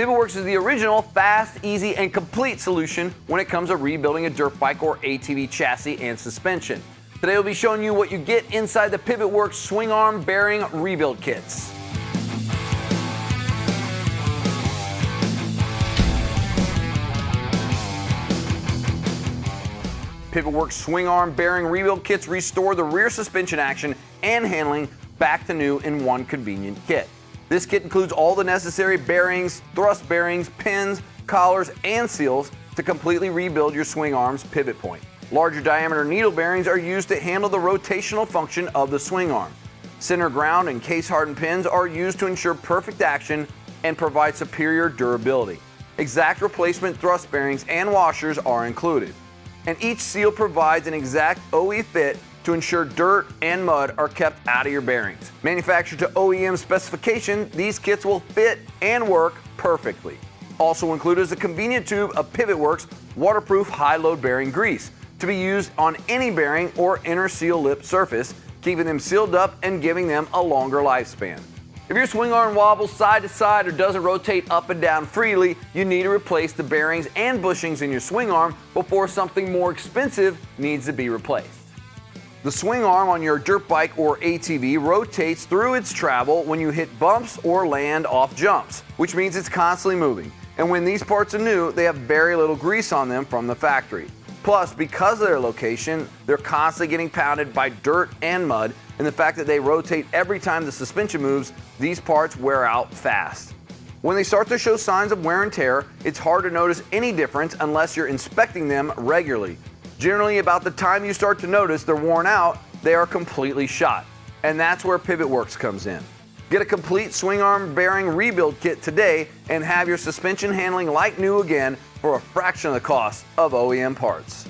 PivotWorks is the original, fast, easy, and complete solution when it comes to rebuilding a dirt bike or ATV chassis and suspension. Today we'll be showing you what you get inside the PivotWorks swing arm bearing rebuild kits. PivotWorks swing arm bearing rebuild kits restore the rear suspension action and handling back to new in one convenient kit. This kit includes all the necessary bearings, thrust bearings, pins, collars, and seals to completely rebuild your swing arm's pivot point. Larger diameter needle bearings are used to handle the rotational function of the swing arm. Center ground and case hardened pins are used to ensure perfect action and provide superior durability. Exact replacement thrust bearings and washers are included. And each seal provides an exact OE fit to ensure dirt and mud are kept out of your bearings. Manufactured to OEM specification, these kits will fit and work perfectly. Also included is a convenient tube of PivotWorks waterproof high-load bearing grease to be used on any bearing or inner seal lip surface, keeping them sealed up and giving them a longer lifespan. If your swing arm wobbles side to side or doesn't rotate up and down freely, you need to replace the bearings and bushings in your swing arm before something more expensive needs to be replaced. The swing arm on your dirt bike or ATV rotates through its travel when you hit bumps or land off jumps, which means it's constantly moving. And when these parts are new, they have very little grease on them from the factory. Plus, because of their location, they're constantly getting pounded by dirt and mud, and the fact that they rotate every time the suspension moves, these parts wear out fast. When they start to show signs of wear and tear, it's hard to notice any difference unless you're inspecting them regularly. Generally, about the time you start to notice they're worn out, they are completely shot. And that's where PivotWorks comes in. Get a complete swing arm bearing rebuild kit today and have your suspension handling like new again for a fraction of the cost of OEM parts.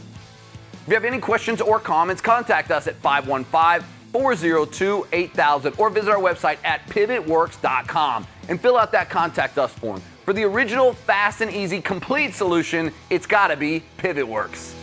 If you have any questions or comments, contact us at 515-402-8000 or visit our website at pivotworks.com and fill out that contact us form. For the original, fast and easy, complete solution, it's gotta be PivotWorks.